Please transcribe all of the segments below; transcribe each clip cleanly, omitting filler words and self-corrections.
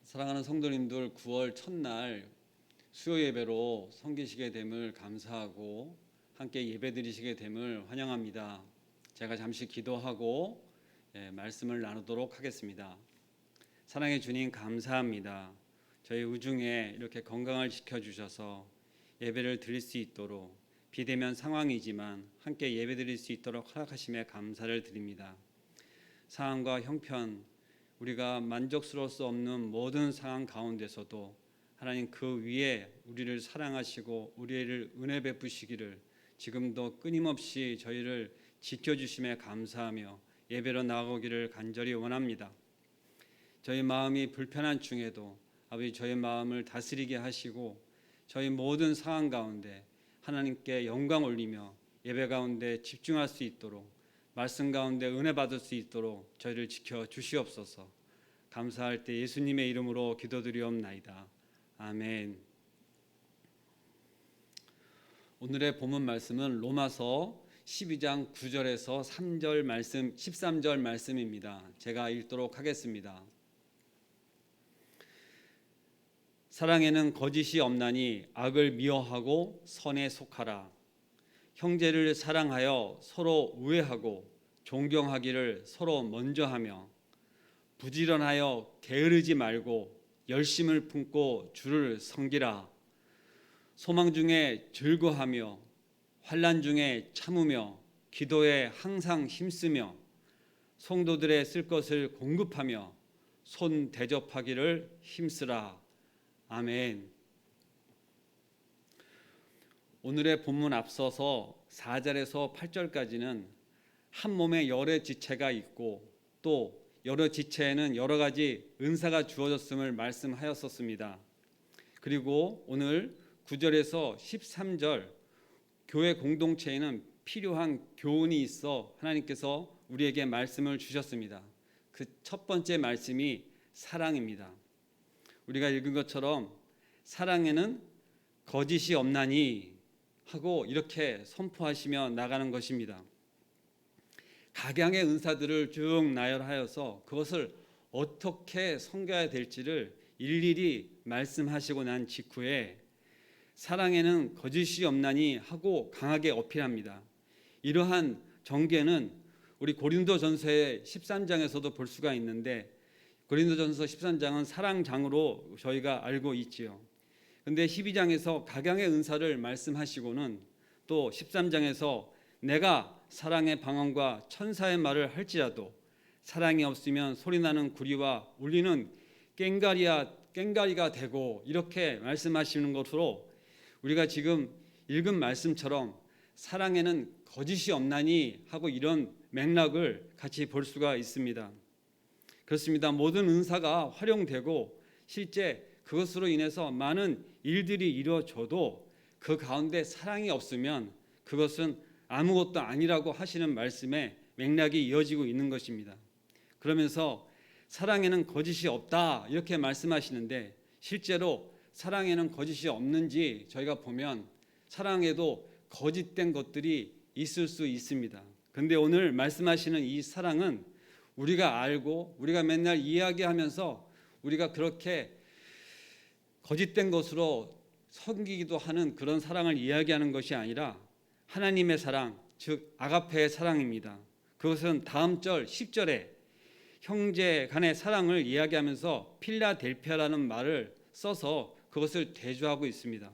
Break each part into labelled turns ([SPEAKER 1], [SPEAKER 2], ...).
[SPEAKER 1] 사랑하는 성도님들, 9월 첫날 수요 예배로 섬기시게 됨을 감사하고 함께 예배드리시게 됨을 환영합니다. 제가 잠시 기도하고 말씀을 나누도록 하겠습니다. 사랑의 주님, 감사합니다. 저희 우중에 이렇게 건강을 지켜주셔서 예배를 드릴 수 있도록 비대면 상황이지만 함께 예배드릴 수 있도록 허락하심에 감사를 드립니다. 상황과 형편, 우리가 만족스러울 수 없는 모든 상황 가운데서도 하나님 그 위에 우리를 사랑하시고 우리를 은혜 베푸시기를 지금도 끊임없이 저희를 지켜주심에 감사하며 예배로 나아가기를 간절히 원합니다. 저희 마음이 불편한 중에도 아버지 저희 마음을 다스리게 하시고 저희 모든 상황 가운데 하나님께 영광 올리며 예배 가운데 집중할 수 있도록 말씀 가운데 은혜 받을 수 있도록 저희를 지켜 주시옵소서. 감사할 때 예수님의 이름으로 기도드리옵나이다. 아멘. 오늘의 본문 말씀은 로마서 12장 9절에서 3절 말씀, 13절 말씀입니다. 제가 읽도록 하겠습니다. 사랑에는 거짓이 없나니 악을 미워하고 선에 속하라. 형제를 사랑하여 서로 우애하고 존경하기를 서로 먼저 하며 부지런하여 게으르지 말고 열심을 품고 주를 섬기라. 소망 중에 즐거하며 환난 중에 참으며 기도에 항상 힘쓰며 성도들의 쓸 것을 공급하며 손 대접하기를 힘쓰라. 아멘. 오늘의 본문 앞서서 4절에서 8절까지는 한 몸에 여러 지체가 있고 또 여러 지체에는 여러 가지 은사가 주어졌음을 말씀하였었습니다. 그리고 오늘 9절에서 13절 교회 공동체에는 필요한 교훈이 있어 하나님께서 우리에게 말씀을 주셨습니다. 그 첫 번째 말씀이 사랑입니다. 우리가 읽은 것처럼 사랑에는 거짓이 없나니 하고 이렇게 선포하시며 나가는 것입니다. 각양의 은사들을 쭉 나열하여서 그것을 어떻게 섬겨야 될지를 일일이 말씀하시고 난 직후에 사랑에는 거짓이 없나니 하고 강하게 어필합니다. 이러한 전개는 우리 고린도전서의 13장에서도 볼 수가 있는데 고린도전서 13장은 사랑장으로 저희가 알고 있지요. 그런데 12장에서 각양의 은사를 말씀하시고는 또 13장에서 내가 사랑의 방언과 천사의 말을 할지라도 사랑이 없으면 소리나는 구리와 울리는 꽹가리가 되고 이렇게 말씀하시는 것으로 우리가 지금 읽은 말씀처럼 사랑에는 거짓이 없나니 하고 이런 맥락을 같이 볼 수가 있습니다. 그렇습니다. 모든 은사가 활용되고 실제 그것으로 인해서 많은 일들이 이루어져도 그 가운데 사랑이 없으면 그것은 아무것도 아니라고 하시는 말씀에 맥락이 이어지고 있는 것입니다. 그러면서 사랑에는 거짓이 없다 이렇게 말씀하시는데 실제로 사랑에는 거짓이 없는지 저희가 보면 사랑에도 거짓된 것들이 있을 수 있습니다. 그런데 오늘 말씀하시는 이 사랑은 우리가 알고 우리가 맨날 이야기하면서 우리가 그렇게 거짓된 것으로 섬기기도 하는 그런 사랑을 이야기하는 것이 아니라 하나님의 사랑, 즉 아가페의 사랑입니다. 그것은 다음 절 10절에 형제 간의 사랑을 이야기하면서 필라델피아라는 말을 써서 그것을 대조하고 있습니다.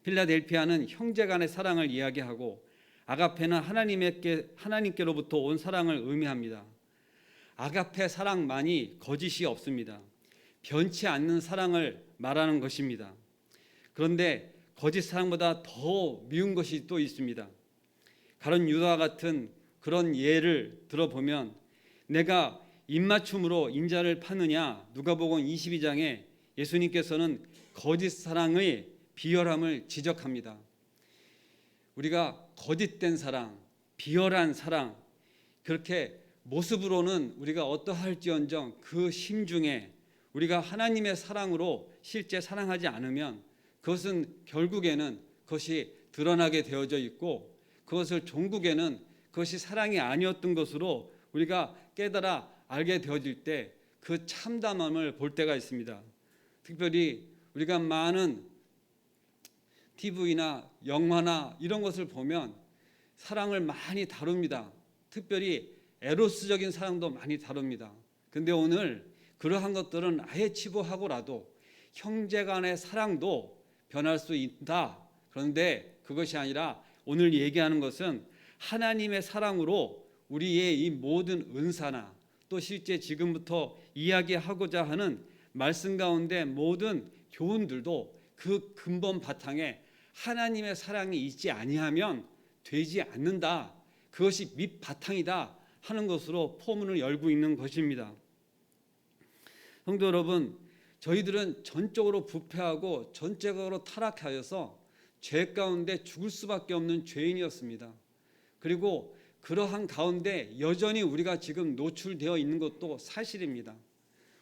[SPEAKER 1] 필라델피아는 형제 간의 사랑을 이야기하고 아가페는 하나님께로부터 온 사랑을 의미합니다. 아가페 사랑만이 거짓이 없습니다. 변치 않는 사랑을 말하는 것입니다. 그런데 거짓 사랑보다 더 미운 것이 또 있습니다. 가룟 유다와 같은 그런 예를 들어보면 내가 입맞춤으로 인자를 파느냐 누가복음 22장에 예수님께서는 거짓 사랑의 비열함을 지적합니다. 우리가 거짓된 사랑, 비열한 사랑 그렇게 모습으로는 우리가 어떠할지언정 그 심중에 우리가 하나님의 사랑으로 실제 사랑하지 않으면 그것은 결국에는 그것이 드러나게 되어져 있고 그것을 종국에는 그것이 사랑이 아니었던 것으로 우리가 깨달아 알게 되어질 때 그 참담함을 볼 때가 있습니다. 특별히 우리가 많은 TV나 영화나 이런 것을 보면 사랑을 많이 다룹니다. 특별히 에로스적인 사랑도 많이 다룹니다. 근데 오늘 그러한 것들은 아예 치부하고라도 형제간의 사랑도 변할 수 있다. 그런데 그것이 아니라 오늘 얘기하는 것은 하나님의 사랑으로 우리의 이 모든 은사나 또 실제 지금부터 이야기하고자 하는 말씀 가운데 모든 교훈들도 그 근본 바탕에 하나님의 사랑이 있지 아니하면 되지 않는다. 그것이 밑바탕이다 하는 것으로 포문을 열고 있는 것입니다. 성도 여러분, 저희들은 전적으로 부패하고 전적으로 타락하여서 죄 가운데 죽을 수밖에 없는 죄인이었습니다. 그리고 그러한 가운데 여전히 우리가 지금 노출되어 있는 것도 사실입니다.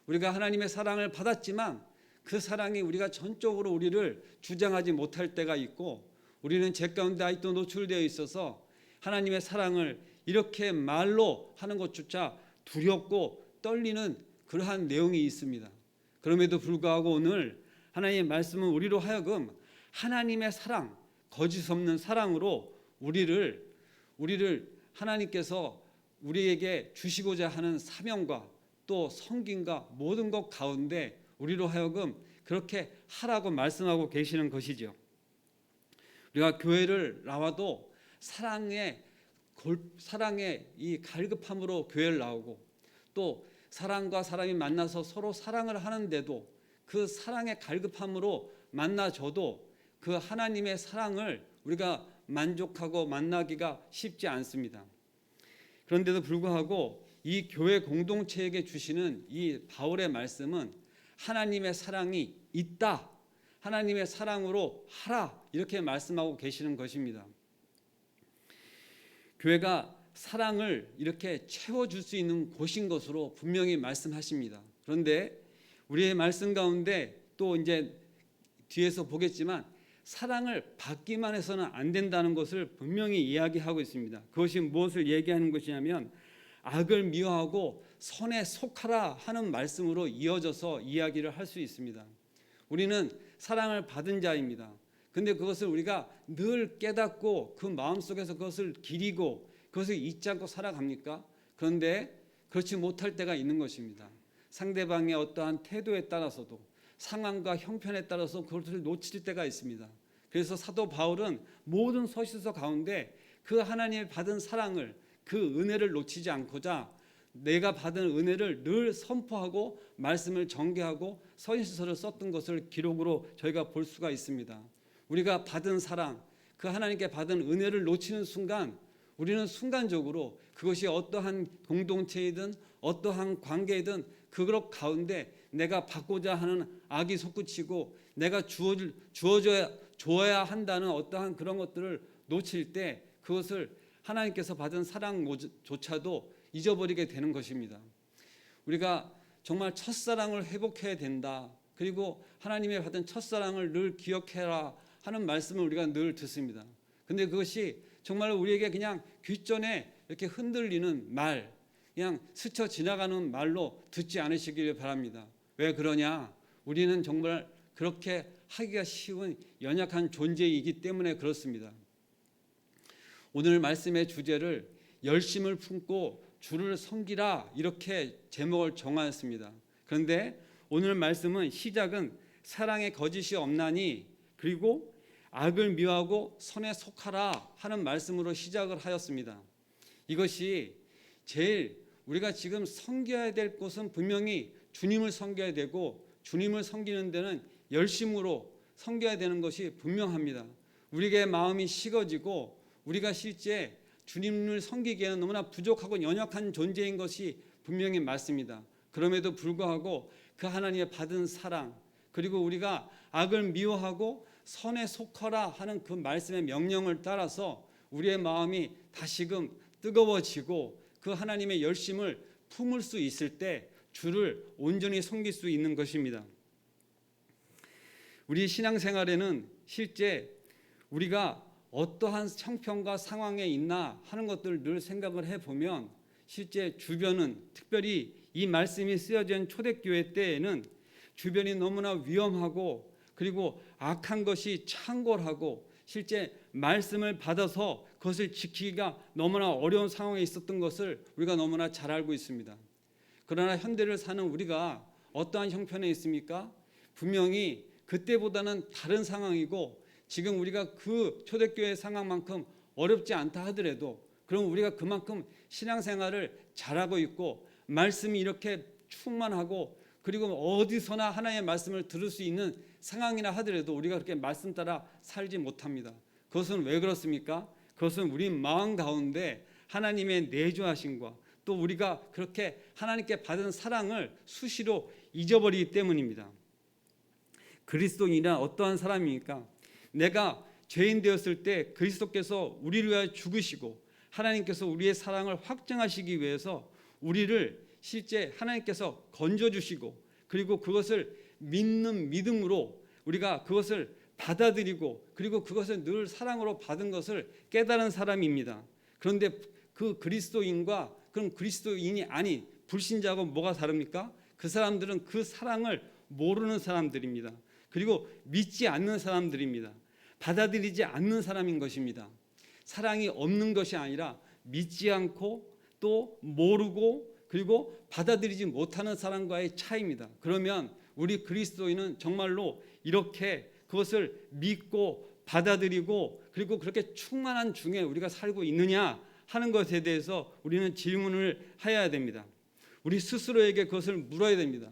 [SPEAKER 1] 우리가 하나님의 사랑을 받았지만 그 사랑이 우리가 전적으로 우리를 주장하지 못할 때가 있고, 우리는 죄 가운데 아직도 노출되어 있어서 하나님의 사랑을 이렇게 말로 하는 것조차 두렵고 떨리는 그러한 내용이 있습니다. 그럼에도 불구하고 오늘 하나님의 말씀은 우리로 하여금 하나님의 사랑, 거짓 없는 사랑으로 우리를 하나님께서 우리에게 주시고자 하는 사명과 또 섬김과 모든 것 가운데 우리로 하여금 그렇게 하라고 말씀하고 계시는 것이죠. 우리가 교회를 나와도 사랑의 이 갈급함으로 교회를 나오고, 또 사랑과 사람이 만나서 서로 사랑을 하는데도 그 사랑의 갈급함으로 만나줘도 그 하나님의 사랑을 우리가 만족하고 만나기가 쉽지 않습니다. 그런데도 불구하고 이 교회 공동체에게 주시는 이 바울의 말씀은 하나님의 사랑이 있다, 하나님의 사랑으로 하라, 이렇게 말씀하고 계시는 것입니다. 교회가 사랑을 이렇게 채워줄 수 있는 곳인 것으로 분명히 말씀하십니다. 그런데 우리의 말씀 가운데 또 이제 뒤에서 보겠지만 사랑을 받기만 해서는 안 된다는 것을 분명히 이야기하고 있습니다. 그것이 무엇을 얘기하는 것이냐면 악을 미워하고 선에 속하라 하는 말씀으로 이어져서 이야기를 할 수 있습니다. 우리는 사랑을 받은 자입니다. 근데 그것을 우리가 늘 깨닫고 그 마음속에서 그것을 기리고 그것을 잊지 않고 살아갑니까? 그런데 그렇지 못할 때가 있는 것입니다. 상대방의 어떠한 태도에 따라서도 상황과 형편에 따라서 그것을 놓칠 때가 있습니다. 그래서 사도 바울은 모든 서신서 가운데 그 하나님의 받은 사랑을, 그 은혜를 놓치지 않고자 내가 받은 은혜를 늘 선포하고 말씀을 전개하고 서신서를 썼던 것을 기록으로 저희가 볼 수가 있습니다. 우리가 받은 사랑, 그 하나님께 받은 은혜를 놓치는 순간 우리는 순간적으로 그것이 어떠한 공동체이든 어떠한 관계이든 그것 가운데 내가 받고자 하는 악이 솟구치고 내가 주어져야 한다는 어떠한 그런 것들을 놓칠 때 그것을 하나님께서 받은 사랑조차도 잊어버리게 되는 것입니다. 우리가 정말 첫사랑을 회복해야 된다. 그리고 하나님의 받은 첫사랑을 늘 기억해라 하는 말씀을 우리가 늘 듣습니다. 근데 그것이 정말 우리에게 그냥 귓전에 이렇게 흔들리는 말, 그냥 스쳐 지나가는 말로 듣지 않으시기를 바랍니다. 왜 그러냐? 우리는 정말 그렇게 하기가 쉬운 연약한 존재이기 때문에 그렇습니다. 오늘 말씀의 주제를 열심을 품고 주를 섬기라, 이렇게 제목을 정하였습니다. 그런데 오늘 말씀은 시작은 사랑의 거짓이 없나니 그리고 악을 미워하고 선에 속하라 하는 말씀으로 시작을 하였습니다. 이것이 제일 우리가 지금 섬겨야 될 곳은 분명히 주님을 섬겨야 되고, 주님을 섬기는 데는 열심으로 섬겨야 되는 것이 분명합니다. 우리의 마음이 식어지고 우리가 실제 주님을 섬기기에는 너무나 부족하고 연약한 존재인 것이 분명히 맞습니다. 그럼에도 불구하고 그 하나님의 받은 사랑, 그리고 우리가 악을 미워하고 선에 속하라 하는 그 말씀의 명령을 따라서 우리의 마음이 다시금 뜨거워지고 그 하나님의 열심을 품을 수 있을 때 주를 온전히 섬길 수 있는 것입니다. 우리 신앙생활에는 실제 우리가 어떠한 형편과 상황에 있나 하는 것들을 늘 생각을 해보면 실제 주변은, 특별히 이 말씀이 쓰여진 초대교회 때에는 주변이 너무나 위험하고 그리고 악한 것이 창궐하고 실제 말씀을 받아서 그것을 지키기가 너무나 어려운 상황에 있었던 것을 우리가 너무나 잘 알고 있습니다. 그러나 현대를 사는 우리가 어떠한 형편에 있습니까? 분명히 그때보다는 다른 상황이고 지금 우리가 그 초대교회 상황만큼 어렵지 않다 하더라도 그럼 우리가 그만큼 신앙생활을 잘하고 있고 말씀이 이렇게 충만하고 그리고 어디서나 하나님의 말씀을 들을 수 있는 상황이나 하더라도 우리가 그렇게 말씀 따라 살지 못합니다. 그것은 왜 그렇습니까? 그것은 우리 마음 가운데 하나님의 내주하심과 또 우리가 그렇게 하나님께 받은 사랑을 수시로 잊어버리기 때문입니다. 그리스도인이란 어떠한 사람입니까? 내가 죄인 되었을 때 그리스도께서 우리를 위하여 죽으시고 하나님께서 우리의 사랑을 확증하시기 위해서 우리를 실제 하나님께서 건져주시고 그리고 그것을 믿는 믿음으로 우리가 그것을 받아들이고 그리고 그것을 늘 사랑으로 받은 것을 깨달은 사람입니다. 그런데 그 그리스도인과 그럼 그리스도인이 아닌 불신자하고 뭐가 다릅니까? 그 사람들은 그 사랑을 모르는 사람들입니다. 그리고 믿지 않는 사람들입니다. 받아들이지 않는 사람인 것입니다. 사랑이 없는 것이 아니라 믿지 않고 또 모르고 그리고 받아들이지 못하는 사람과의 차이입니다. 그러면 우리 그리스도인은 정말로 이렇게 그것을 믿고 받아들이고 그리고 그렇게 충만한 중에 우리가 살고 있느냐 하는 것에 대해서 우리는 질문을 해야 됩니다. 우리 스스로에게 그것을 물어야 됩니다.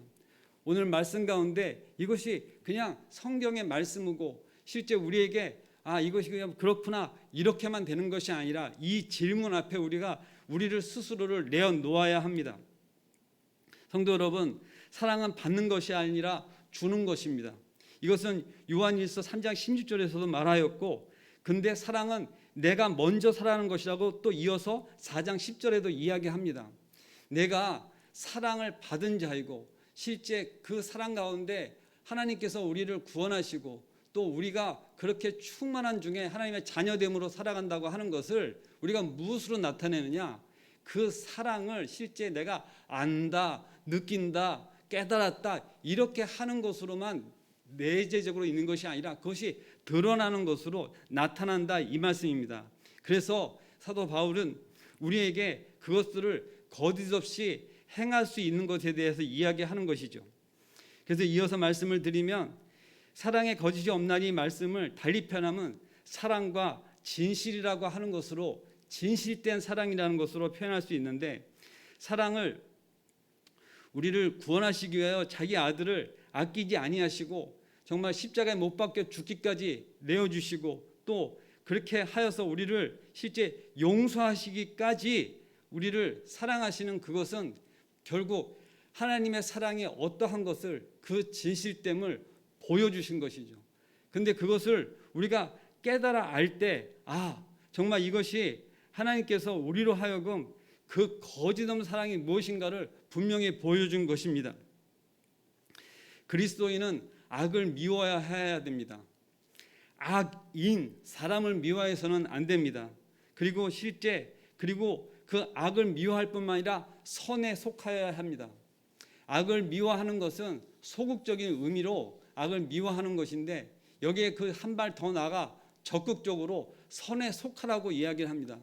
[SPEAKER 1] 오늘 말씀 가운데 이것이 그냥 성경의 말씀이고 실제 우리에게 이것이 그냥 그렇구나 이렇게만 되는 것이 아니라 이 질문 앞에 우리가 우리를 스스로를 내어놓아야 합니다. 성도 여러분, 사랑은 받는 것이 아니라 주는 것입니다. 이것은 요한일서 3장 16절에서도 말하였고 근데 사랑은 내가 먼저 사랑하는 것이라고 또 이어서 4장 10절에도 이야기합니다. 내가 사랑을 받은 자이고 실제 그 사랑 가운데 하나님께서 우리를 구원하시고 또 우리가 그렇게 충만한 중에 하나님의 자녀됨으로 살아간다고 하는 것을 우리가 무엇으로 나타내느냐? 그 사랑을 실제 내가 안다, 느낀다, 깨달았다 이렇게 하는 것으로만 내재적으로 있는 것이 아니라 그것이 드러나는 것으로 나타난다 이 말씀입니다. 그래서 사도 바울은 우리에게 그것들을 거짓 없이 행할 수 있는 것에 대해서 이야기하는 것이죠. 그래서 이어서 말씀을 드리면 사랑에 거짓이 없나니 말씀을 달리 표현하면 사랑과 진실이라고 하는 것으로 진실된 사랑이라는 것으로 표현할 수 있는데 사랑을 우리를 구원하시기 위하여 자기 아들을 아끼지 아니하시고 정말 십자가에 못 박혀 죽기까지 내어주시고 또 그렇게 하여서 우리를 실제 용서하시기까지 우리를 사랑하시는 그것은 결국 하나님의 사랑이 어떠한 것을 그 진실됨을 보여주신 것이죠. 근데 그것을 우리가 깨달아 알 때 정말 이것이 하나님께서 우리로 하여금 그 거짓 없는 사랑이 무엇인가를 분명히 보여준 것입니다. 그리스도인은 악을 미워해야 됩니다. 악인 사람을 미워해서는 안 됩니다. 그리고 실제 그리고 그 악을 미워할 뿐만 아니라 선에 속하여야 합니다. 악을 미워하는 것은 소극적인 의미로 악을 미워하는 것인데 여기에 그 한 발 더 나아가 적극적으로 선에 속하라고 이야기를 합니다.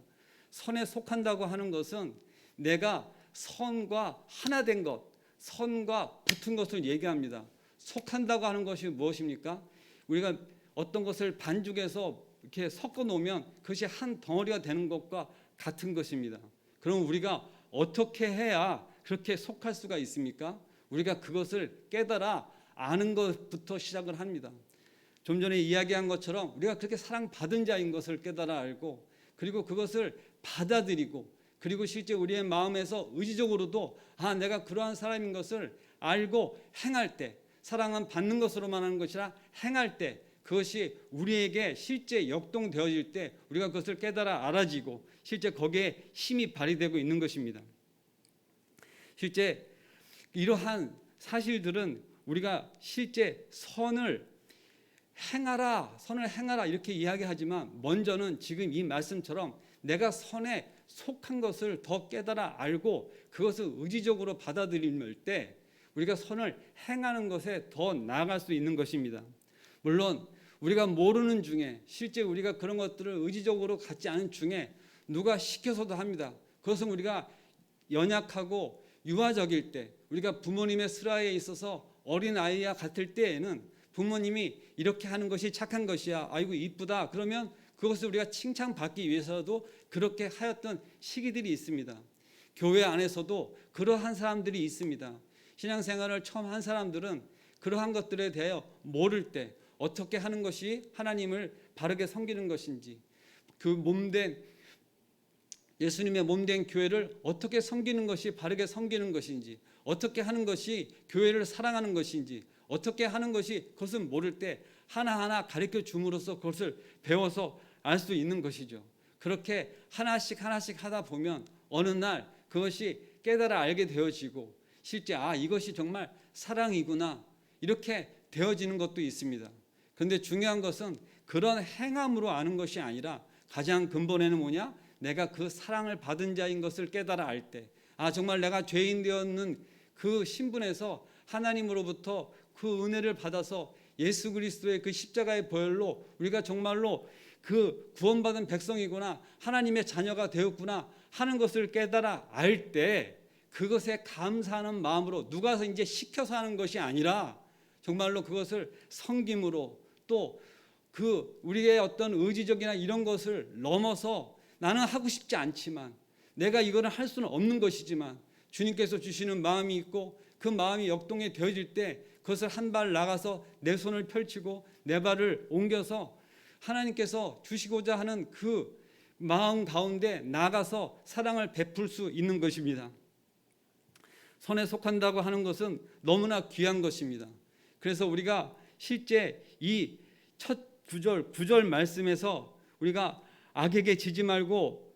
[SPEAKER 1] 선에 속한다고 하는 것은 내가 선과 하나 된 것, 선과 붙은 것을 얘기합니다. 속한다고 하는 것이 무엇입니까? 우리가 어떤 것을 반죽해서 이렇게 섞어 놓으면 그것이 한 덩어리가 되는 것과 같은 것입니다. 그럼 우리가 어떻게 해야 그렇게 속할 수가 있습니까? 우리가 그것을 깨달아 아는 것부터 시작을 합니다. 좀 전에 이야기한 것처럼 우리가 그렇게 사랑받은 자인 것을 깨달아 알고 그리고 그것을 받아들이고 그리고 실제 우리의 마음에서 의지적으로도 내가 그러한 사람인 것을 알고 행할 때 사랑은 받는 것으로만 하는 것이라 행할 때 그것이 우리에게 실제 역동되어질 때 우리가 그것을 깨달아 알아지고 실제 거기에 힘이 발휘되고 있는 것입니다. 실제 이러한 사실들은 우리가 실제 선을 행하라 이렇게 이야기하지만 먼저는 지금 이 말씀처럼 내가 선에 속한 것을 더 깨달아 알고 그것을 의지적으로 받아들일 때 우리가 선을 행하는 것에 더 나아갈 수 있는 것입니다. 물론 우리가 모르는 중에 실제 우리가 그런 것들을 의지적으로 갖지 않은 중에 누가 시켜서도 합니다. 그것은 우리가 연약하고 유아적일 때, 우리가 부모님의 슬하에 있어서 어린아이와 같을 때에는 부모님이 이렇게 하는 것이 착한 것이야, 아이고 이쁘다, 그러면 그것을 우리가 칭찬받기 위해서도 그렇게 하였던 시기들이 있습니다. 교회 안에서도 그러한 사람들이 있습니다. 신앙생활을 처음 한 사람들은 그러한 것들에 대하여 모를 때 어떻게 하는 것이 하나님을 바르게 섬기는 것인지, 그 몸된 예수님의 몸된 교회를 어떻게 섬기는 것이 바르게 섬기는 것인지, 어떻게 하는 것이 교회를 사랑하는 것인지, 어떻게 하는 것이 그것을 모를 때 하나하나 가르쳐 줌으로써 그것을 배워서 알 수 있는 것이죠. 그렇게 하나씩 하다 보면 어느 날 그것이 깨달아 알게 되어지고 실제 이것이 정말 사랑이구나 이렇게 되어지는 것도 있습니다. 그런데 중요한 것은 그런 행함으로 아는 것이 아니라 가장 근본에는 뭐냐? 내가 그 사랑을 받은 자인 것을 깨달아 알 때, 정말 내가 죄인 되었는 그 신분에서 하나님으로부터 그 은혜를 받아서 예수 그리스도의 그 십자가의 보혈로 우리가 정말로 그 구원받은 백성이구나, 하나님의 자녀가 되었구나 하는 것을 깨달아 알 때 그것에 감사하는 마음으로, 누가 이제 시켜서 하는 것이 아니라 정말로 그것을 섬김으로, 또 그 우리의 어떤 의지적이나 이런 것을 넘어서 나는 하고 싶지 않지만, 내가 이거는 할 수는 없는 것이지만 주님께서 주시는 마음이 있고 그 마음이 역동이 되어질 때 그것을 한 발 나가서 내 손을 펼치고 내 발을 옮겨서 하나님께서 주시고자 하는 그 마음 가운데 나가서 사랑을 베풀 수 있는 것입니다. 선에 속한다고 하는 것은 너무나 귀한 것입니다. 그래서 우리가 실제 이 첫 구절 말씀에서 우리가 악에게 지지 말고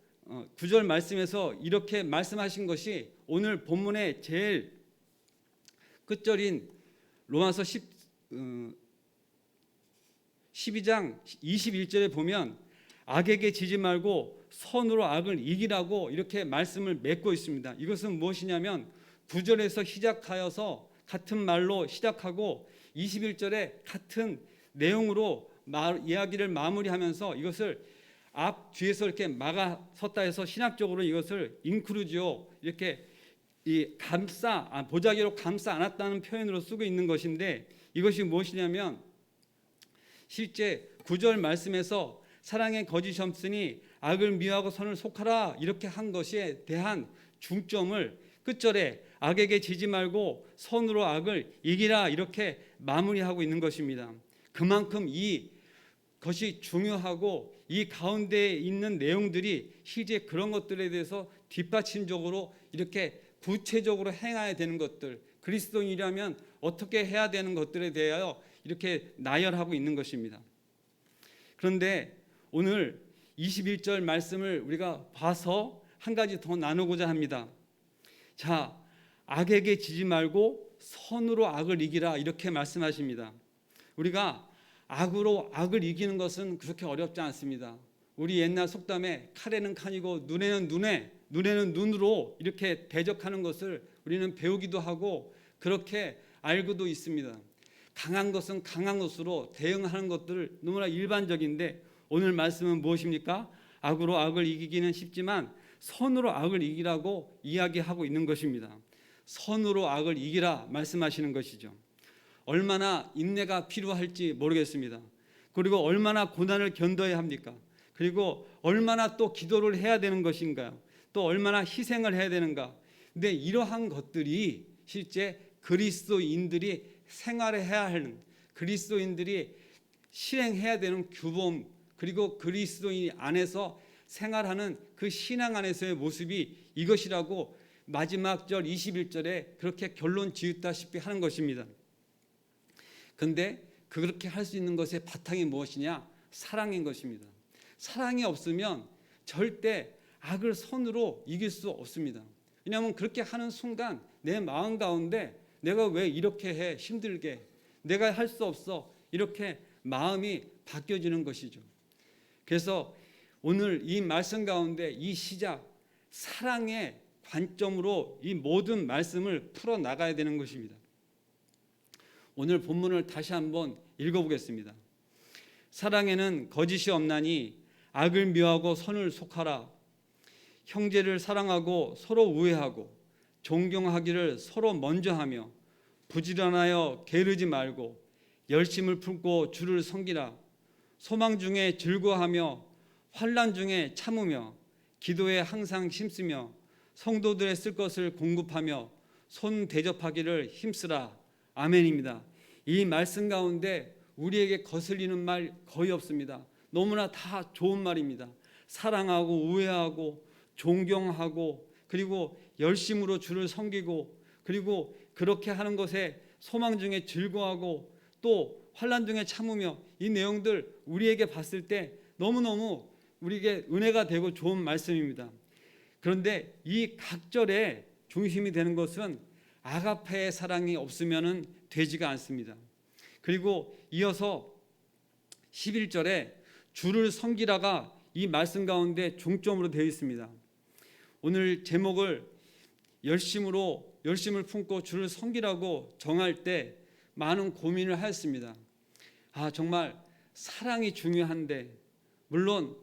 [SPEAKER 1] 9절 말씀에서 이렇게 말씀하신 것이 오늘 본문의 제일 끝절인 로마서 12장 21절에 보면 악에게 지지 말고 선으로 악을 이기라고 이렇게 말씀을 맺고 있습니다. 이것은 무엇이냐면 9절에서 시작하여서 같은 말로 시작하고 21절에 같은 내용으로 이야기를 마무리하면서 이것을 앞 뒤에서 이렇게 막아섰다 해서 신학적으로 이것을 인크루지오, 이렇게 이 보자기로 감싸 안았다는 표현으로 쓰고 있는 것인데, 이것이 무엇이냐면 실제 9절 말씀에서 사랑의 거짓이 없으니 악을 미워하고 선을 속하라 이렇게 한 것에 대한 중점을 끝절에 악에게 지지 말고 선으로 악을 이기라 이렇게 마무리하고 있는 것입니다. 그만큼 이 것이 중요하고 이 가운데에 있는 내용들이 실제 그런 것들에 대해서 뒷받침적으로 이렇게 구체적으로 행해야 되는 것들, 그리스도인이라면 어떻게 해야 되는 것들에 대하여 이렇게 나열하고 있는 것입니다. 그런데 오늘 21절 말씀을 우리가 봐서 한 가지 더 나누고자 합니다. 자, 악에게 지지 말고 선으로 악을 이기라 이렇게 말씀하십니다. 우리가 악으로 악을 이기는 것은 그렇게 어렵지 않습니다. 우리 옛날 속담에 칼에는 칼이고 눈에는 눈에는 눈으로 이렇게 대적하는 것을 우리는 배우기도 하고 그렇게 알고도 있습니다. 강한 것은 강한 것으로 대응하는 것들 너무나 일반적인데, 오늘 말씀은 무엇입니까? 악으로 악을 이기기는 쉽지만 선으로 악을 이기라고 이야기하고 있는 것입니다. 선으로 악을 이기라 말씀하시는 것이죠. 얼마나 인내가 필요할지 모르겠습니다. 그리고 얼마나 고난을 견뎌야 합니까? 그리고 얼마나 또 기도를 해야 되는 것인가요? 또 얼마나 희생을 해야 되는가? 근데 이러한 것들이 실제 그리스도인들이 생활해야 하는, 그리스도인들이 실행해야 되는 규범, 그리고 그리스도인 안에서 생활하는 그 신앙 안에서의 모습이 이것이라고 마지막 절 21절에 그렇게 결론 지었다시피 하는 것입니다. 그런데 그렇게 할 수 있는 것의 바탕이 무엇이냐? 사랑인 것입니다. 사랑이 없으면 절대 악을 선으로 이길 수 없습니다. 왜냐하면 그렇게 하는 순간 내 마음 가운데 내가 왜 이렇게 해, 힘들게, 내가 할 수 없어, 이렇게 마음이 바뀌어지는 것이죠. 그래서 오늘 이 말씀 가운데 이 시작, 사랑의 관점으로 이 모든 말씀을 풀어 나가야 되는 것입니다. 오늘 본문을 다시 한번 읽어보겠습니다. 사랑에는 거짓이 없나니 악을 미워하고 선을 속하라. 형제를 사랑하고 서로 우애하고 존경하기를 서로 먼저 하며 부지런하여 게으르지 말고 열심을 품고 주를 섬기라. 소망 중에 즐거워하며 환난 중에 참으며 기도에 항상 힘쓰며 성도들의 쓸 것을 공급하며 손 대접하기를 힘쓰라. 아멘입니다. 이 말씀 가운데 우리에게 거슬리는 말 거의 없습니다. 너무나 다 좋은 말입니다. 사랑하고 우애하고 존경하고 그리고 열심으로 주를 섬기고 그리고 그렇게 하는 것에 소망 중에 즐거워하고 또 환난 중에 참으며 이 내용들 우리에게 봤을 때 너무너무 우리에게 은혜가 되고 좋은 말씀입니다. 그런데 이 각절의 중심이 되는 것은 아가페의 사랑이 없으면 되지가 않습니다. 그리고 이어서 11절에 주를 섬기라가 이 말씀 가운데 중점으로 되어 있습니다. 오늘 제목을 열심을 품고 주를 섬기라고 정할 때 많은 고민을 하였습니다. 정말 사랑이 중요한데 물론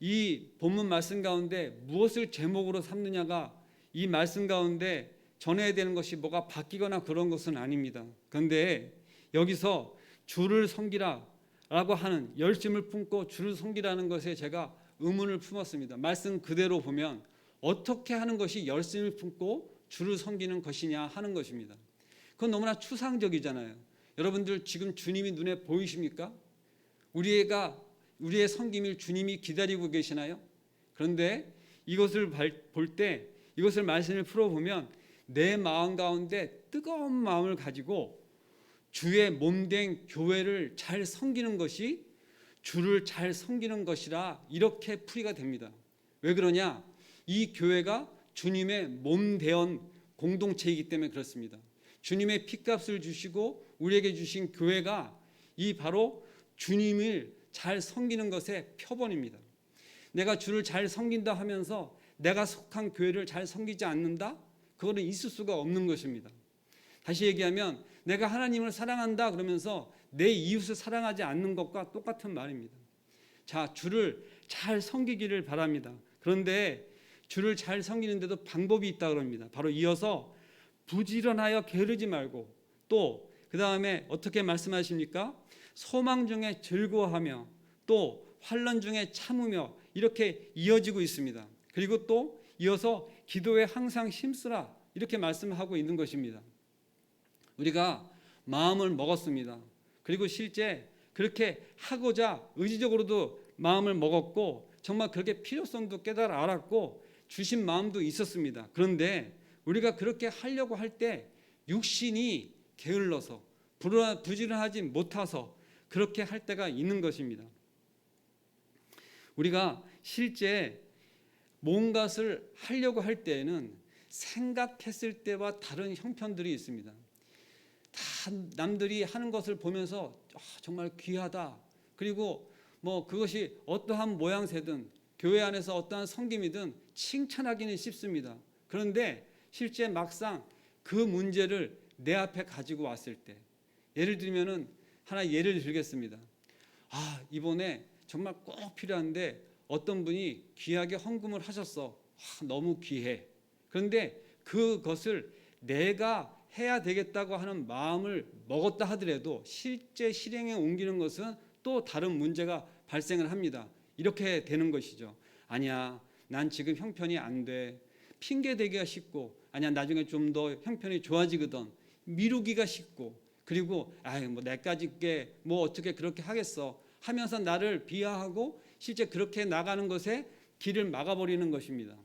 [SPEAKER 1] 이 본문 말씀 가운데 무엇을 제목으로 삼느냐가 이 말씀 가운데 전해야 되는 것이 뭐가 바뀌거나 그런 것은 아닙니다. 그런데 여기서 주를 섬기라라고 하는 열심을 품고 주를 섬기라는 것에 제가 의문을 품었습니다. 말씀 그대로 보면 어떻게 하는 것이 열심을 품고 주를 섬기는 것이냐 하는 것입니다. 그건 너무나 추상적이잖아요. 여러분들 지금 주님이 눈에 보이십니까? 우리의 섬김을 주님이 기다리고 계시나요? 그런데 이것을 볼 때 이것을 말씀을 풀어보면 내 마음 가운데 뜨거운 마음을 가지고 주의 몸된 교회를 잘 섬기는 것이 주를 잘 섬기는 것이라 이렇게 풀이가 됩니다. 왜 그러냐? 이 교회가 주님의 몸된 공동체이기 때문에 그렇습니다. 주님의 피값을 주시고 우리에게 주신 교회가 이 바로 주님을 잘 섬기는 것의 표본입니다. 내가 주를 잘 섬긴다 하면서 내가 속한 교회를 잘 섬기지 않는다? 그거는 있을 수가 없는 것입니다. 다시 얘기하면 내가 하나님을 사랑한다 그러면서 내 이웃을 사랑하지 않는 것과 똑같은 말입니다. 자, 주를 잘 섬기기를 바랍니다. 그런데 주를 잘 섬기는데도 방법이 있다 그럽니다. 바로 이어서 부지런하여 게으르지 말고 또 그 다음에 어떻게 말씀하십니까? 소망 중에 즐거워하며 또 환난 중에 참으며 이렇게 이어지고 있습니다. 그리고 또 이어서 기도에 항상 힘쓰라 이렇게 말씀하고 있는 것입니다. 우리가 마음을 먹었습니다. 그리고 실제 그렇게 하고자 의지적으로도 마음을 먹었고 정말 그렇게 필요성도 깨달아 알았고 주신 마음도 있었습니다. 그런데 우리가 그렇게 하려고 할 때 육신이 게을러서 부지런하지 못해서 그렇게 할 때가 있는 것입니다. 우리가 실제 뭔가를 하려고 할 때에는 생각했을 때와 다른 형편들이 있습니다. 다 남들이 하는 것을 보면서 정말 귀하다. 그리고 그것이 어떠한 모양새든 교회 안에서 어떠한 섬김이든 칭찬하기는 쉽습니다. 그런데 실제 막상 그 문제를 내 앞에 가지고 왔을 때 예를 들면은 하나 예를 들겠습니다. 이번에 정말 꼭 필요한데 어떤 분이 귀하게 헌금을 하셨어. 너무 귀해. 그런데 그것을 내가 해야 되겠다고 하는 마음을 먹었다 하더라도 실제 실행에 옮기는 것은 또 다른 문제가 발생을 합니다. 이렇게 되는 것이죠. 아니야, 난 지금 형편이 안 돼. 핑계 대기가 쉽고 아니야, 나중에 좀 더 형편이 좋아지거든. 미루기가 쉽고 그리고 내까지 게 어떻게 그렇게 하겠어 하면서 나를 비하하고 실제 그렇게 나가는 것에 길을 막아버리는 것입니다.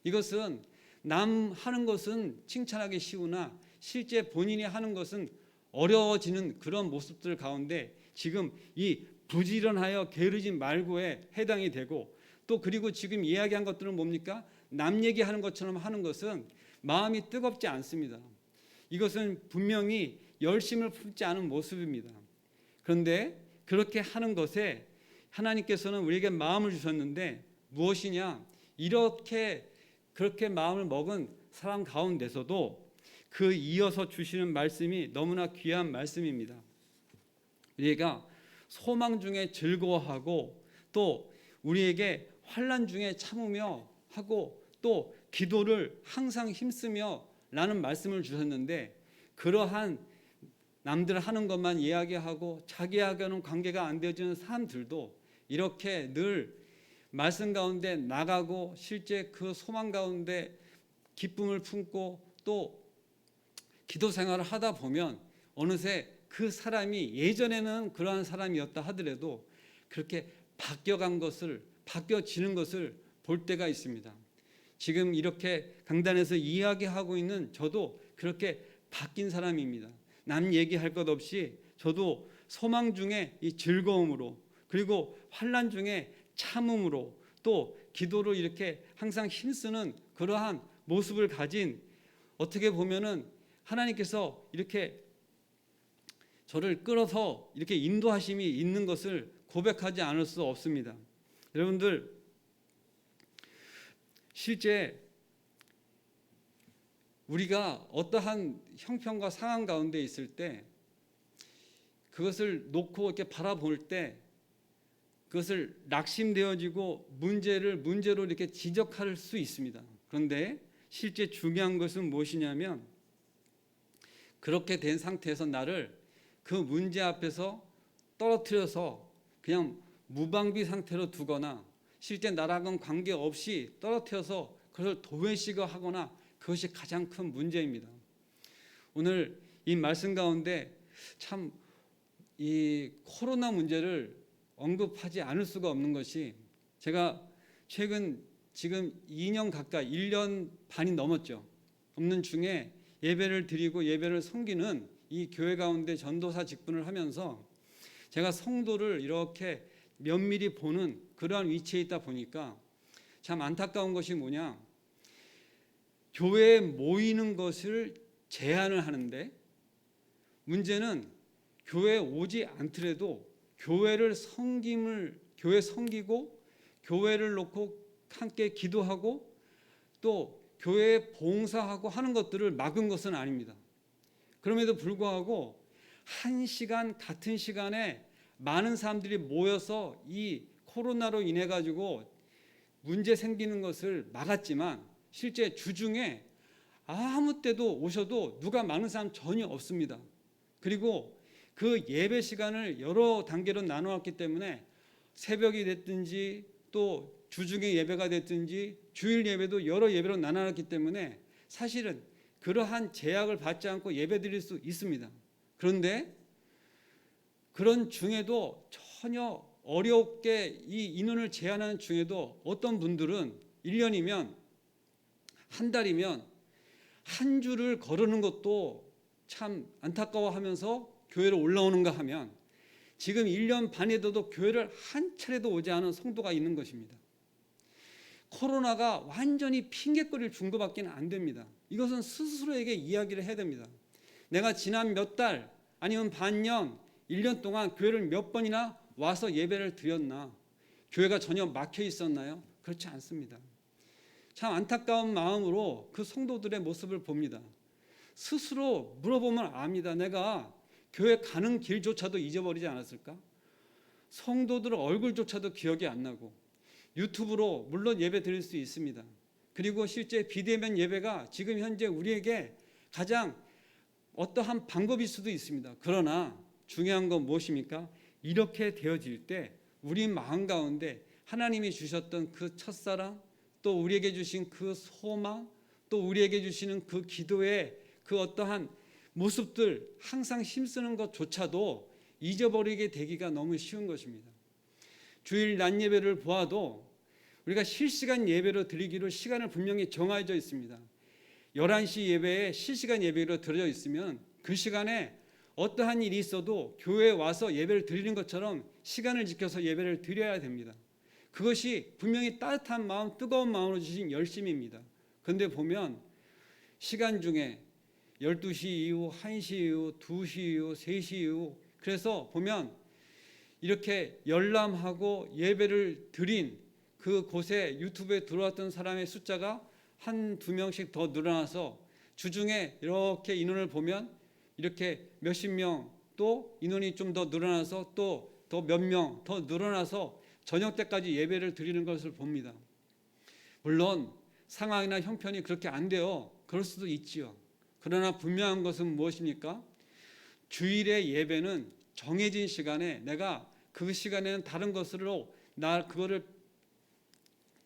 [SPEAKER 1] 이것은 남 하는 것은 칭찬하기 쉬우나 실제 본인이 하는 것은 어려워지는 그런 모습들 가운데 지금 이 부지런하여 게으르지 말고에 해당이 되고 또 그리고 지금 이야기한 것들은 뭡니까? 남 얘기하는 것처럼 하는 것은 마음이 뜨겁지 않습니다. 이것은 분명히 열심을 품지 않은 모습입니다. 그런데 그렇게 하는 것에 하나님께서는 우리에게 마음을 주셨는데 무엇이냐? 이렇게 그렇게 마음을 먹은 사람 가운데서도 그 이어서 주시는 말씀이 너무나 귀한 말씀입니다. 우리가 소망 중에 즐거워하고 또 우리에게 환난 중에 참으며 하고 또 기도를 항상 힘쓰며 라는 말씀을 주셨는데, 그러한 남들 하는 것만 이야기하고 자기하고는 관계가 안 되어지는 사람들도 이렇게 늘 말씀 가운데 나가고 실제 그 소망 가운데 기쁨을 품고 또 기도 생활을 하다 보면 어느새 그 사람이 예전에는 그러한 사람이었다 하더라도 그렇게 바뀌어지는 것을 볼 때가 있습니다. 지금 이렇게 강단에서 이야기하고 있는 저도 그렇게 바뀐 사람입니다. 남 얘기할 것 없이 저도 소망 중에 이 즐거움으로, 그리고 환난 중에 참음으로, 또 기도로 이렇게 항상 힘쓰는 그러한 모습을 가진, 어떻게 보면은 하나님께서 이렇게 저를 끌어서 이렇게 인도하심이 있는 것을 고백하지 않을 수 없습니다. 여러분들, 실제 우리가 어떠한 형편과 상황 가운데 있을 때 그것을 놓고 이렇게 바라볼 때 그것을 낙심되어지고 문제로 이렇게 지적할 수 있습니다. 그런데 실제 중요한 것은 무엇이냐면, 그렇게 된 상태에서 나를 그 문제 앞에서 떨어뜨려서 그냥 무방비 상태로 두거나 실제 나랑은 관계없이 떨어뜨려서 그것을 도외시하거나, 그것이 가장 큰 문제입니다. 오늘 이 말씀 가운데 참 이 코로나 문제를 언급하지 않을 수가 없는 것이, 제가 최근 지금 2년 가까이 1년 반이 넘었죠. 없는 중에 예배를 드리고 예배를 섬기는 이 교회 가운데 전도사 직분을 하면서 제가 성도를 이렇게 면밀히 보는 그러한 위치에 있다 보니까 참 안타까운 것이 뭐냐, 교회에 모이는 것을 제한을 하는데 문제는 교회에 오지 않더라도 교회 섬기고 교회를 놓고 함께 기도하고 또 교회에 봉사하고 하는 것들을 막은 것은 아닙니다. 그럼에도 불구하고 같은 시간에 많은 사람들이 모여서 이 코로나로 인해 가지고 문제 생기는 것을 막았지만 실제 주중에 아무 때도 오셔도 누가 많은 사람 전혀 없습니다. 그리고 그 예배 시간을 여러 단계로 나누었기 때문에 새벽이 됐든지 또 주중에 예배가 됐든지 주일 예배도 여러 예배로 나눠놨기 때문에 사실은 그러한 제약을 받지 않고 예배 드릴 수 있습니다. 그런데 그런 중에도 전혀 어렵게 이 인원을 제한하는 중에도 어떤 분들은 1년이면 한 달이면 한 주를 거르는 것도 참 안타까워하면서 교회로 올라오는가 하면 지금 1년 반에도 교회를 한 차례도 오지 않은 성도가 있는 것입니다. 코로나가 완전히 핑계거리를 준 것밖에 안 됩니다. 이것은 스스로에게 이야기를 해야 됩니다. 내가 지난 몇 달 아니면 반년 1년 동안 교회를 몇 번이나 와서 예배를 드렸나? 교회가 전혀 막혀 있었나요? 그렇지 않습니다. 참 안타까운 마음으로 그 성도들의 모습을 봅니다. 스스로 물어보면 압니다. 내가 교회 가는 길조차도 잊어버리지 않았을까? 성도들 얼굴조차도 기억이 안 나고 유튜브로 물론 예배 드릴 수 있습니다. 그리고 실제 비대면 예배가 지금 현재 우리에게 가장 어떠한 방법일 수도 있습니다. 그러나 중요한 건 무엇입니까? 이렇게 되어질 때 우리 마음 가운데 하나님이 주셨던 그 첫사랑, 또 우리에게 주신 그 소망, 또 우리에게 주시는 그 기도의 그 어떠한 모습들 항상 힘쓰는 것조차도 잊어버리게 되기가 너무 쉬운 것입니다. 주일 낮 예배를 보아도 우리가 실시간 예배로 드리기로 시간을 분명히 정해져 있습니다. 11시 예배에 실시간 예배로 드려져 있으면 그 시간에 어떠한 일이 있어도 교회에 와서 예배를 드리는 것처럼 시간을 지켜서 예배를 드려야 됩니다. 그것이 분명히 따뜻한 마음, 뜨거운 마음으로 주신 열심입니다. 그런데 보면 시간 중에 12시 이후, 1시 이후, 2시 이후, 3시 이후, 그래서 보면 이렇게 열람하고 예배를 드린 그 곳에 유튜브에 들어왔던 사람의 숫자가 한두 명씩 더 늘어나서 주중에 이렇게 인원을 보면 이렇게 몇십 명, 또 인원이 좀 더 늘어나서 또 몇 명 더 늘어나서 저녁 때까지 예배를 드리는 것을 봅니다. 물론 상황이나 형편이 그렇게 안 돼요. 그럴 수도 있지요. 그러나 분명한 것은 무엇입니까? 주일의 예배는 정해진 시간에 내가 그 시간에는 다른 것으로 그거를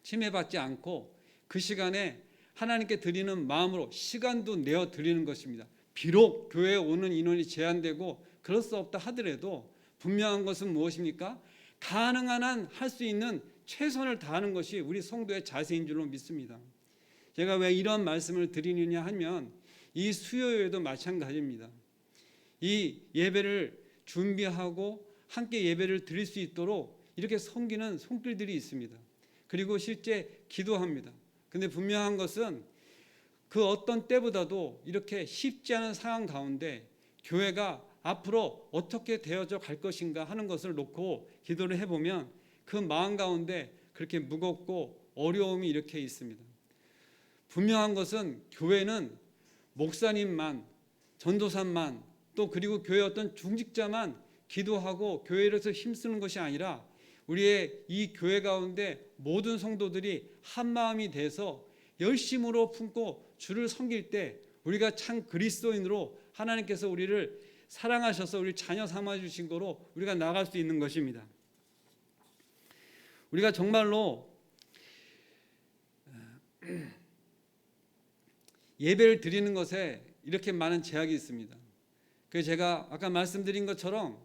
[SPEAKER 1] 침해받지 않고 그 시간에 하나님께 드리는 마음으로 시간도 내어 드리는 것입니다. 비록 교회에 오는 인원이 제한되고 그럴 수 없다 하더라도 분명한 것은 무엇입니까? 가능한 한 할 수 있는 최선을 다하는 것이 우리 성도의 자세인 줄로 믿습니다. 제가 왜 이런 말씀을 드리느냐 하면 이 수요일에도 마찬가지입니다. 이 예배를 준비하고 함께 예배를 드릴 수 있도록 이렇게 섬기는 손길들이 있습니다. 그리고 실제 기도합니다. 근데 분명한 것은 그 어떤 때보다도 이렇게 쉽지 않은 상황 가운데 교회가 앞으로 어떻게 되어져 갈 것인가 하는 것을 놓고 기도를 해보면 그 마음 가운데 그렇게 무겁고 어려움이 이렇게 있습니다. 분명한 것은 교회는 목사님만, 전도사만, 또 그리고 교회 어떤 중직자만 기도하고 교회에서 힘쓰는 것이 아니라 우리의 이 교회 가운데 모든 성도들이 한 마음이 돼서 열심으로 품고 주를 섬길 때 우리가 참 그리스도인으로 하나님께서 우리를 사랑하셔서 우리 자녀 삼아 주신 거로 우리가 나갈 수 있는 것입니다. 우리가 정말로 예배를 드리는 것에 이렇게 많은 제약이 있습니다. 그래서 제가 아까 말씀드린 것처럼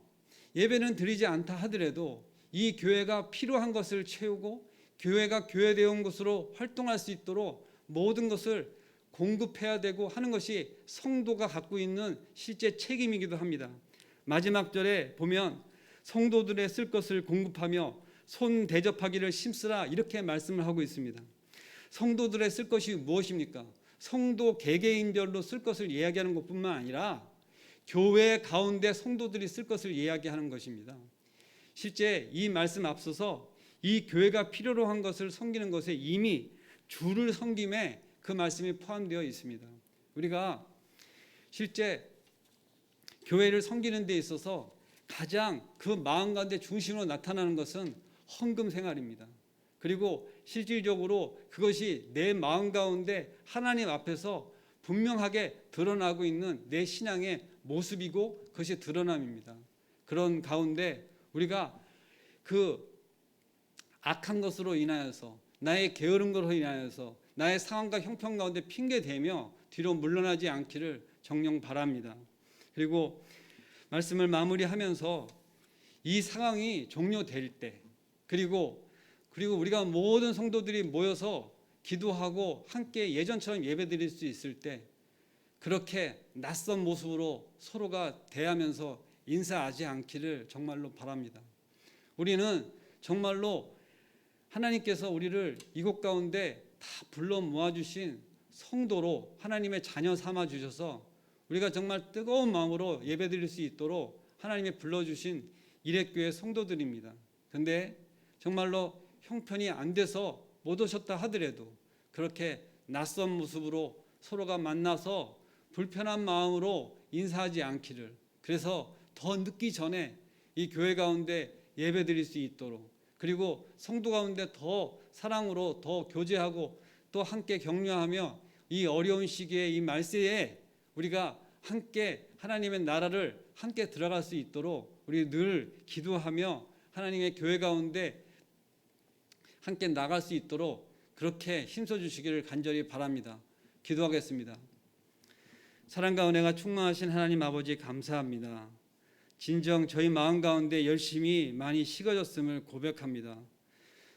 [SPEAKER 1] 예배는 드리지 않다 하더라도 이 교회가 필요한 것을 채우고 교회가 교회대원 것으로 활동할 수 있도록 모든 것을 공급해야 되고 하는 것이 성도가 갖고 있는 실제 책임이기도 합니다. 마지막 절에 보면 성도들의 쓸 것을 공급하며 손 대접하기를 힘쓰라 이렇게 말씀을 하고 있습니다. 성도들의 쓸 것이 무엇입니까? 성도 개개인별로 쓸 것을 이야기하는 것뿐만 아니라 교회 가운데 성도들이 쓸 것을 이야기하는 것입니다. 실제 이 말씀 앞서서 이 교회가 필요로 한 것을 섬기는 것에 이미 주를 섬김에 그 말씀이 포함되어 있습니다. 우리가 실제 교회를 섬기는 데 있어서 가장 그 마음 가운데 중심으로 나타나는 것은 헌금 생활입니다. 그리고 실질적으로 그것이 내 마음 가운데 하나님 앞에서 분명하게 드러나고 있는 내 신앙의 모습이고 그것이 드러남입니다. 그런 가운데 우리가 그 악한 것으로 인하여서 나의 게으른 것으로 인하여서 나의 상황과 형편 가운데 핑계대며 뒤로 물러나지 않기를 정녕 바랍니다. 그리고 말씀을 마무리하면서 이 상황이 종료될 때 그리고 우리가 모든 성도들이 모여서 기도하고 함께 예전처럼 예배드릴 수 있을 때 그렇게 낯선 모습으로 서로가 대하면서 인사하지 않기를 정말로 바랍니다. 우리는 정말로 하나님께서 우리를 이곳 가운데 다 불러 모아주신 성도로 하나님의 자녀 삼아 주셔서 우리가 정말 뜨거운 마음으로 예배드릴 수 있도록 하나님이 불러주신 일회교회 성도들입니다. 그런데 정말로 형편이 안 돼서 못 오셨다 하더라도 그렇게 낯선 모습으로 서로가 만나서 불편한 마음으로 인사하지 않기를, 그래서 더 늦기 전에 이 교회 가운데 예배드릴 수 있도록, 그리고 성도 가운데 더 사랑으로 더 교제하고 또 함께 격려하며 이 어려운 시기에 이 말세에 우리가 함께 하나님의 나라를 함께 들어갈 수 있도록 우리 늘 기도하며 하나님의 교회 가운데 함께 나갈 수 있도록 그렇게 힘써 주시기를 간절히 바랍니다. 기도하겠습니다. 사랑과 은혜가 충만하신 하나님 아버지 감사합니다. 진정 저희 마음 가운데 열심히 많이 식어졌음을 고백합니다.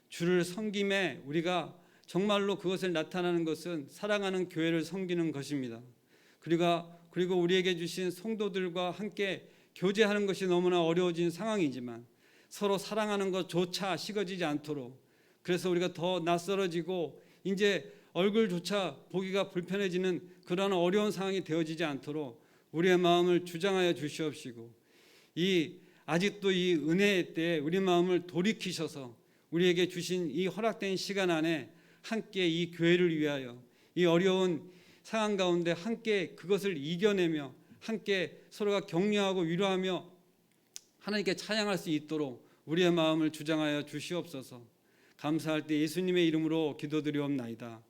[SPEAKER 1] 주를 섬김에 우리가 정말로 그것을 나타나는 것은 사랑하는 교회를 섬기는 것입니다. 그리고 우리에게 주신 성도들과 함께 교제하는 것이 너무나 어려워진 상황이지만 서로 사랑하는 것조차 식어지지 않도록, 그래서 우리가 더 낯설어지고 이제 얼굴조차 보기가 불편해지는 그러한 어려운 상황이 되어지지 않도록 우리의 마음을 주장하여 주시옵시고, 아직도 이 은혜의 때에 우리 마음을 돌이키셔서 우리에게 주신 이 허락된 시간 안에 함께 이 교회를 위하여 이 어려운 상황 가운데 함께 그것을 이겨내며 함께 서로가 격려하고 위로하며 하나님께 찬양할 수 있도록 우리의 마음을 주장하여 주시옵소서. 감사할 때 예수님의 이름으로 기도드리옵나이다.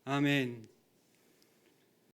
[SPEAKER 1] 아멘.